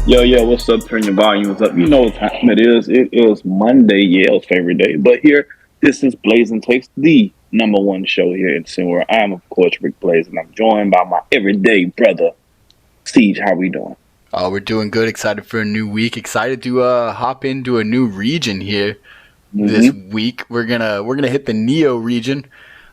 Yo, what's up? Turn your volumes up. You know what time it is. It is Monday, Yale's favorite day. But here, this is Blazing Takes, the number one show here in SimWorld. I am, of course, Rick Blaze, and I'm joined by my everyday brother, Siege. How we doing? We're doing good. Excited for a new week. Excited to hop into a new region here this Mm-hmm. week. We're gonna hit the Neo region.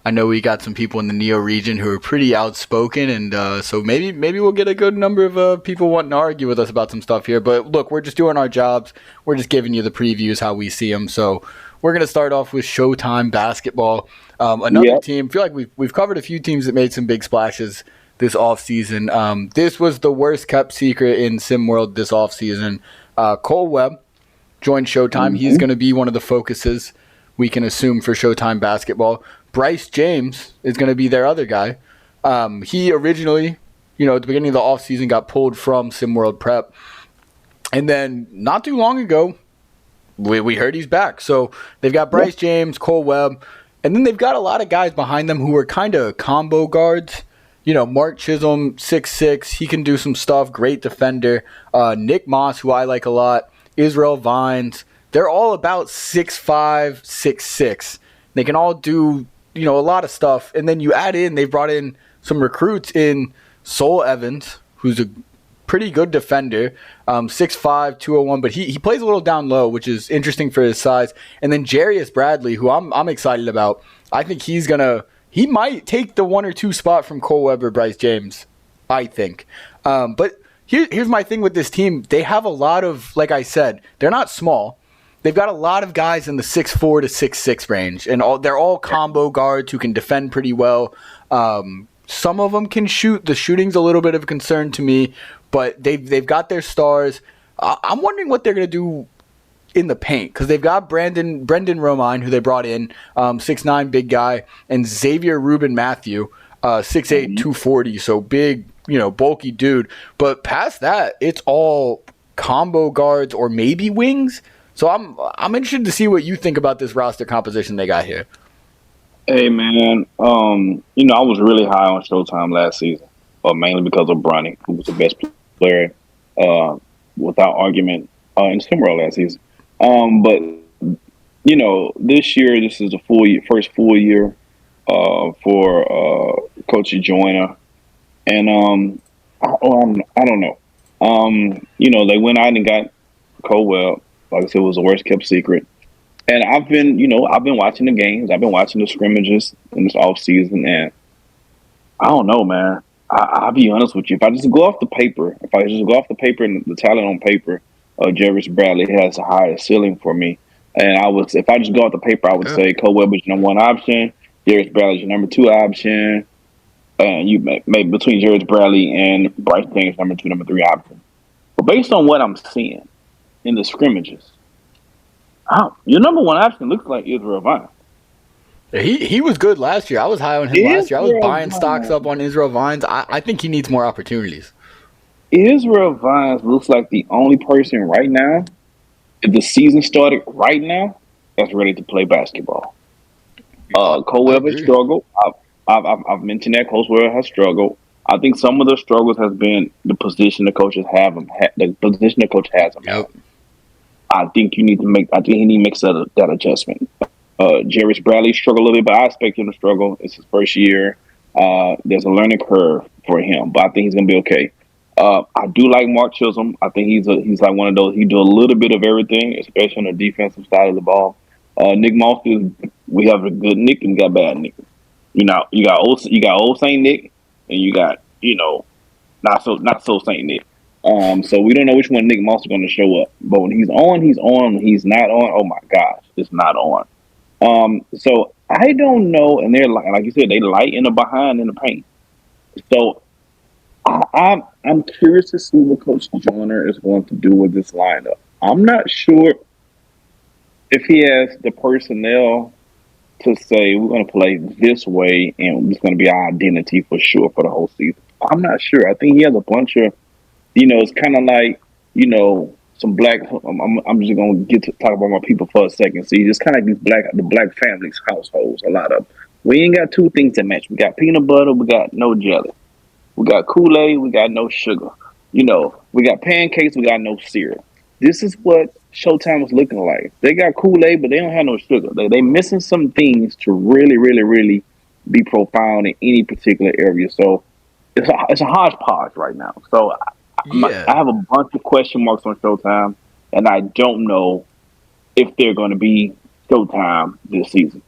I know we got some people in the Neo region who are pretty outspoken, and so maybe we'll get a good number of people wanting to argue with us about some stuff here. But look, we're just doing our jobs. We're just giving you the previews how we see them. So we're gonna start off with Showtime basketball. Another Yep. team. Feel like we've covered a few teams that made some big splashes this offseason. This was the worst kept secret in SimWorld this offseason. Cole Webb joined Showtime. He's Mm-hmm. going to be one of the focuses we can assume for Showtime basketball. Bryce James is going to be their other guy. He originally, at the beginning of the offseason, got pulled from SimWorld Prep. And then not too long ago, we heard he's back. So they've got Bryce Yep. James, Cole Webb, and then they've got a lot of guys behind them who are kind of combo guards. Mark Chisholm, 6'6", he can do some stuff. Great defender. Nick Moss, who I like a lot. Israel Vines. They're all about 6'5", 6'6". They can all do, a lot of stuff. And then you add in, they've brought in some recruits in Sol Evans, who's a pretty good defender, 6'5", 201, but he plays a little down low, which is interesting for his size. And then Jarius Bradley, who I'm excited about. I think he might take the 1 or 2 spot from Cole Webb or Bryce James, I think. But here's my thing with this team. They have a lot of, like I said, they're not small. They've got a lot of guys in the 6'4" to 6'6" range, and they're all combo guards who can defend pretty well. Some of them can shoot. The shooting's a little bit of a concern to me, but they've got their stars. I'm wondering what they're going to do in the paint, because they've got Brendan Romine, who they brought in, 6'9", big guy, and Xavier Rubin Matthew, 6'8", 240, so big, bulky dude. But past that, it's all combo guards or maybe wings. So I'm interested to see what you think about this roster composition they got here. Hey, man. I was really high on Showtime last season, mainly because of Bronny, who was the best player, without argument, in SimWorld last season. But this year, this is the first full year for Coach Joyner, and I don't know. They went out and got Cole Webb. Like I said, it was the worst kept secret. And I've been watching the games. I've been watching the scrimmages in this off season, and I don't know, man. I'll be honest with you. If I just go off the paper, and the talent on paper, Jarvis Bradley has a higher ceiling for me. And if I just go off the paper, I would say Cole Webb is your number one option. Jarvis Bradley is your number two option. And you maybe between Jarvis Bradley and Bryce James, number two, number three option. But based on what I'm seeing in the scrimmages, your number one option looks like Israel Vine. He was good last year. I was high on him last year. I was buying stocks up on Israel Vines. I think he needs more opportunities. Israel Vines looks like the only person right now, if the season started right now, that's ready to play basketball. Cole Webb has struggled. I've mentioned that Cole Webb has struggled. I think some of the struggles has been the position the coaches have him. The position the coach has him. Yep. I think he needs to make that adjustment. Jarvis Bradley struggled a little bit, but I expect him to struggle. It's his first year. There's a learning curve for him, but I think he's gonna be okay. I do like Mark Chisholm. I think he's like one of those. He do a little bit of everything, especially on the defensive side of the ball. Nick Moss we have a good Nick and we got bad Nick. You got old Saint Nick, and you got not so Saint Nick. So we don't know which one Nick Moss is going to show up. But when he's on, he's on. When he's not on, oh my gosh, it's not on. So I don't know, and they're like you said, they light in the behind in the paint. So I'm curious to see what Coach Joyner is going to do with this lineup. I'm not sure if he has the personnel to say we're going to play this way and it's going to be our identity for sure for the whole season. I'm not sure. I think he has a bunch of, it's kind of like, some black. I'm just going to get to talk about my people for a second. See, it's kind of like the black families households. A lot of them. We ain't got two things to match. We got peanut butter. We got no jelly. We got Kool-Aid. We got no sugar. We got pancakes, we got no syrup. This is what Showtime is looking like. They got Kool-Aid, but they don't have no sugar. They missing some things to really, really, really be profound in any particular area. So it's a hodgepodge right now. So I Yeah. have a bunch of question marks on Showtime, and I don't know if they're going to be Showtime this season.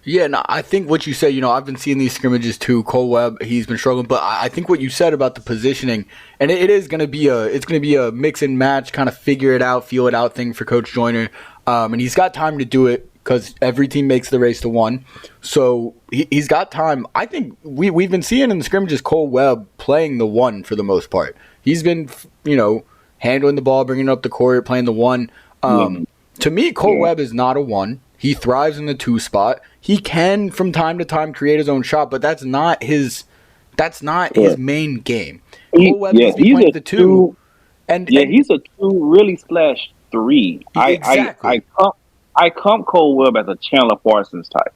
Yeah, no, I think what you said, I've been seeing these scrimmages too. Cole Webb, he's been struggling, but I think what you said about the positioning, and it is going to be a mix and match, kind of figure it out, feel it out thing for Coach Joyner, and he's got time to do it because every team makes the race to one, so he's got time. I think we've been seeing in the scrimmages Cole Webb playing the one for the most part. He's been handling the ball, bringing it up the court, playing the one. Yeah, To me, Cole yeah, Webb is not a one. He thrives in the two spot. He can from time to time create his own shot, but that's not his correct. main game. Cole Webb needs to be He's playing a the two, two. Yeah, and he's a two really slash three. exactly. I comp Cole Webb as a Chandler Parsons type.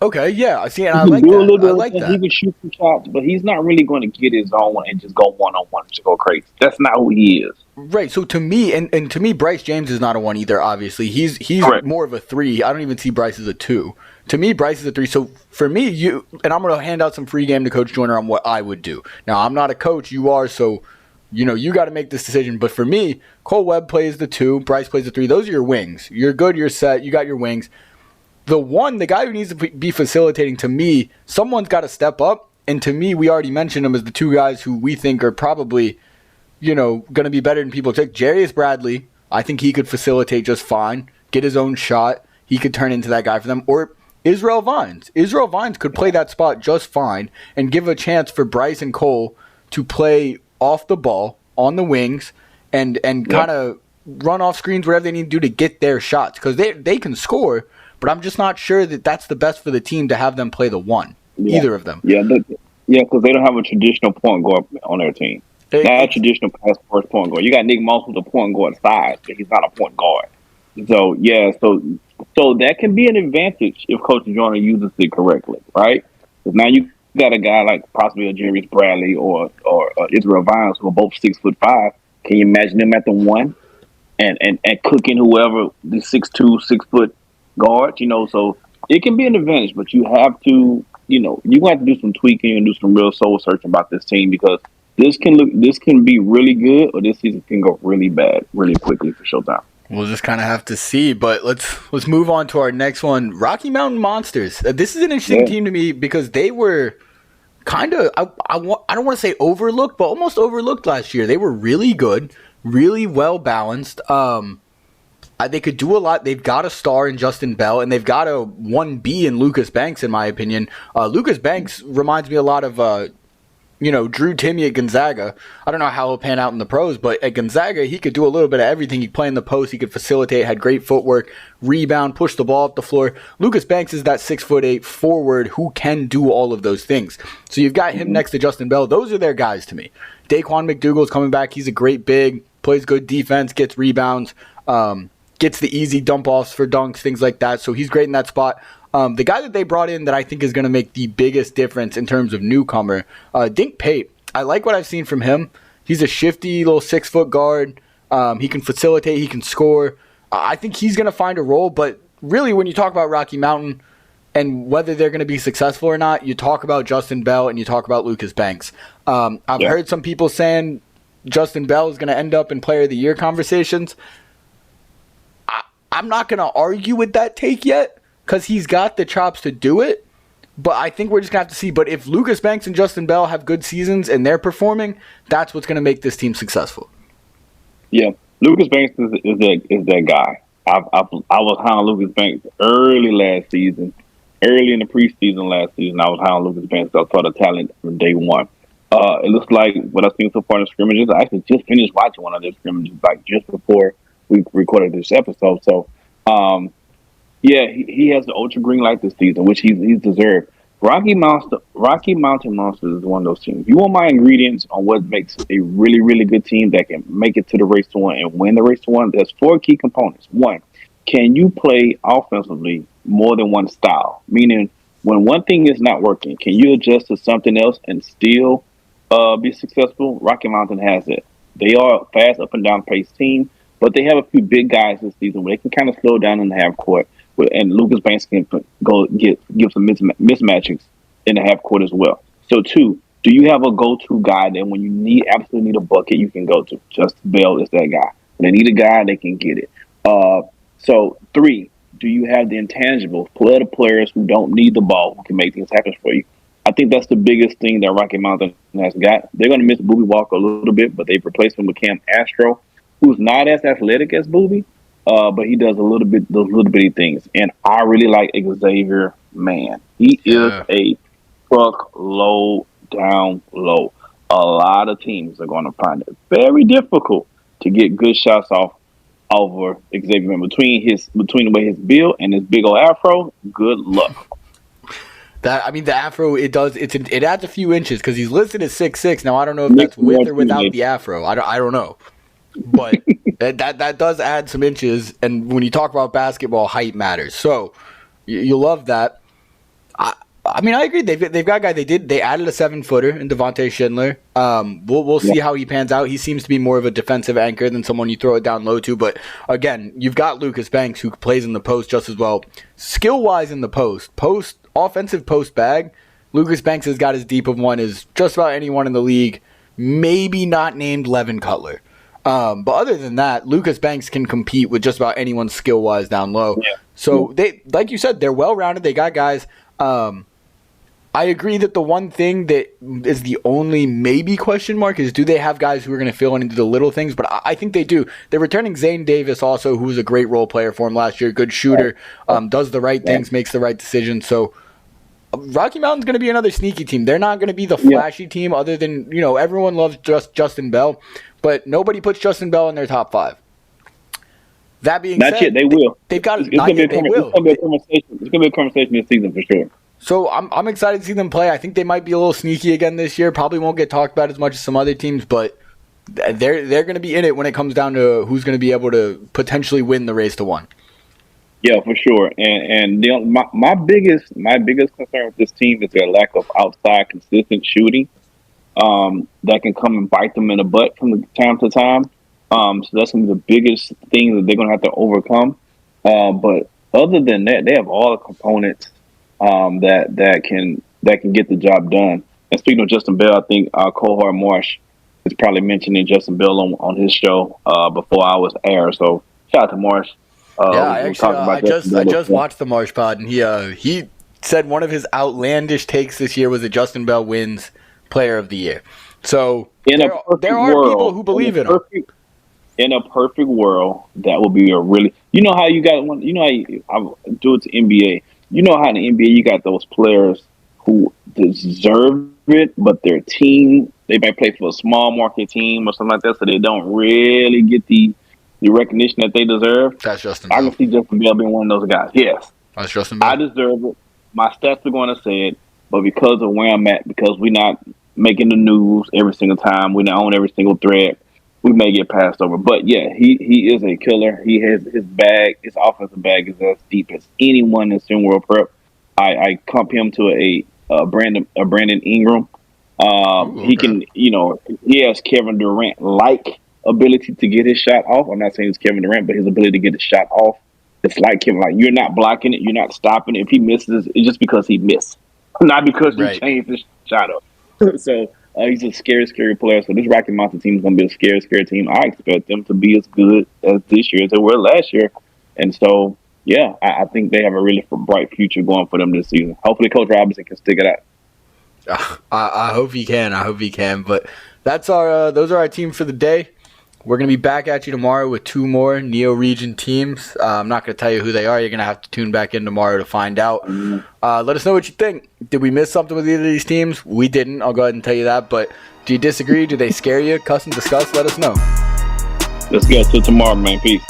Okay, yeah, I see, and He I can like do a that. little I bit of like things. He that. can shoot some shots, but he's not really going to get his own and just go one on one to go crazy. That's not who he is. Right. So to me, and to me, Bryce James is not a one either. Obviously, he's Correct. more of a three. I don't even see Bryce as a two. To me, Bryce is a three. So for me, I'm going to hand out some free game to Coach Joyner on what I would do. Now, I'm not a coach. You are. So you got to make this decision. But for me, Cole Webb plays the two. Bryce plays the three. Those are your wings. You're good. You're set. You got your wings. The one, the guy who needs to be facilitating, to me, someone's got to step up. And to me, we already mentioned him as the two guys who we think are probably going to be better than people take. Jarius Bradley, I think he could facilitate just fine, get his own shot. He could turn into that guy for them. Or Israel Vines. Israel Vines could play that spot just fine and give a chance for Bryce and Cole to play off the ball on the wings and Yeah. kind of run off screens, whatever they need to do to get their shots. Because they can score, but I'm just not sure that that's the best for the team to have them play the one, Yeah. either of them. Because they don't have a traditional point guard on their team. Not a traditional pass first point guard. You got Nick Moss with a point guard size, but he's not a point guard. So so that can be an advantage if Coach Joyner uses it correctly, right? Because now you got a guy like possibly a Jarius Bradley or Israel Vines who are both 6'5". Can you imagine them at the one and cooking whoever the 6'2", 6 foot guards? So it can be an advantage, but you have to you're going to have to do some tweaking and do some real soul searching about this team because this can be really good or this season can go really bad really quickly for Showtime. We'll just kind of have to see, but let's move on to our next one. Rocky Mountain Monsters. This is an interesting team to me because they were kind of I don't want to say overlooked, but almost overlooked last year. They were really good, really well balanced. They could do a lot. They've got a star in Justin Bell, and they've got a 1B in Lucas Banks, in my opinion. Lucas Banks reminds me a lot of Drew Timme at Gonzaga. I don't know how he'll pan out in the pros, but at Gonzaga, he could do a little bit of everything. He could play in the post. He could facilitate, had great footwork, rebound, push the ball up the floor. Lucas Banks is that 6'8" forward who can do all of those things. So you've got him next to Justin Bell. Those are their guys to me. Daquan McDougal's coming back. He's a great big, plays good defense, gets rebounds, gets the easy dump offs for dunks, things like that. So he's great in that spot. The guy that they brought in that I think is going to make the biggest difference in terms of newcomer, Dink Pate. I like what I've seen from him. He's a shifty little 6-foot guard. He can facilitate. He can score. I think he's going to find a role. But really, when you talk about Rocky Mountain and whether they're going to be successful or not, you talk about Justin Bell and you talk about Lucas Banks. I've heard some people saying Justin Bell is going to end up in Player of the Year conversations. I'm not going to argue with that take yet because he's got the chops to do it. But I think we're just going to have to see. But if Lucas Banks and Justin Bell have good seasons and they're performing, that's what's going to make this team successful. Yeah, Lucas Banks is that guy. I was high on Lucas Banks early last season. Early in the preseason last season, I was high on Lucas Banks. I saw the talent from day one. It looks like what I've seen so far in the scrimmages. I actually just finished watching one of those scrimmages, like just before we recorded this episode. So, he has the ultra green light this season, which he's deserved. Rocky Mountain Monsters is one of those teams. You want my ingredients on what makes a really, really good team that can make it to the race to one and win the race to one? There's 4 key components. One, can you play offensively more than one style? Meaning, when one thing is not working, can you adjust to something else and still be successful? Rocky Mountain has it. They are a fast up and down pace team, but they have a few big guys this season where they can kind of slow down in the half court. And Lucas Banks can give some mismatches in the half court as well. So, two, do you have a go-to guy that when you absolutely need a bucket, you can go to? Justin Bell is that guy. When they need a guy, they can get it. So, three, do you have the intangibles, the players who don't need the ball, who can make things happen for you? I think that's the biggest thing that Rocky Mountain has got. They're going to miss Booby Walker a little bit, but they've replaced him with Cam Astro, who's not as athletic as Booby, but he does those little bitty things. And I really like Xavier Mann. He is a truck low down low. A lot of teams are going to find it very difficult to get good shots off over Xavier Mann. Between the way his build and his big old afro, good luck. The afro, it adds a few inches because he's listed as 6'6". Now I don't know if that's with or without the afro. I don't know, but that does add some inches. And when you talk about basketball, height matters. So you love that. I agree. They've got a guy. They added a 7-footer in Devontae Schindler. We'll see how he pans out. He seems to be more of a defensive anchor than someone you throw it down low to. But again, you've got Lucas Banks who plays in the post just as well. Skill wise in the offensive post bag, Lucas Banks has got as deep of one as just about anyone in the league. Maybe not named Levin Cutler. But other than that, Lucas Banks can compete with just about anyone skill wise down low. Yeah. So they, like you said, they're well rounded. They got guys. I agree that the one thing that is the only maybe question mark is do they have guys who are going to fill in into the little things, but I think they do. They're returning Zane Davis also, who was a great role player for him last year, good shooter, does the right things, makes the right decisions. So Rocky Mountain's going to be another sneaky team. They're not going to be the flashy team other than, everyone loves Justin Bell, but nobody puts Justin Bell in their top 5. That being said, they will. They've got it's going to be a conversation this season for sure. So I'm excited to see them play. I think they might be a little sneaky again this year. Probably won't get talked about as much as some other teams, but they're going to be in it when it comes down to who's going to be able to potentially win the race to 1. Yeah, for sure. And my biggest concern with this team is their lack of outside consistent shooting that can come and bite them in the butt from time to time. So that's going to be the biggest thing that they're going to have to overcome. But other than that, they have all the components that can get the job done. And speaking of Justin Bell, I think Cohort Marsh is probably mentioning Justin Bell on his show before I was aired. So shout out to Marsh. I just watched the Marsh pod, and he said one of his outlandish takes this year was that Justin Bell wins Player of the Year. So there are people who believe in him. In a perfect world, that would be a really. You know how you got one. You know how I do it to NBA. You know how in the NBA you got those players who deserve it, but their team, they might play for a small market team or something like that, so they don't really get the recognition that they deserve. That's Justin Bell. I can see Justin Bell being one of those guys. Yes. That's Justin Bell. I deserve it. My stats are going to say it, but because of where I'm at, because we're not making the news every single time, we're not on every single thread, we may get passed over. But yeah, he is a killer. He has his offensive bag is as deep as anyone in SimWorld Prep. I comp him to a Brandon Ingram. He can, he has Kevin Durant like ability to get his shot off. I'm not saying it's Kevin Durant, but his ability to get his shot off. It's like Kevin. Like you're not blocking it, you're not stopping it. If he misses, it's just because he missed, not because you changed his shot up. So. He's a scary player. So this Rocky Mountain team is going to be a scary team. I expect them to be as good as this year as they were last year. And so, yeah, I think they have a really bright future going for them this season. Hopefully Coach Robinson can stick it out. I hope he can. But those are our team for the day. We're going to be back at you tomorrow with 2 more Neo Region teams. I'm not going to tell you who they are. You're going to have to tune back in tomorrow to find out. Let us know what you think. Did we miss something with either of these teams? We didn't. I'll go ahead and tell you that. But do you disagree? Do they scare you? Cuss and discuss? Let us know. Let's go. Till tomorrow, man. Peace.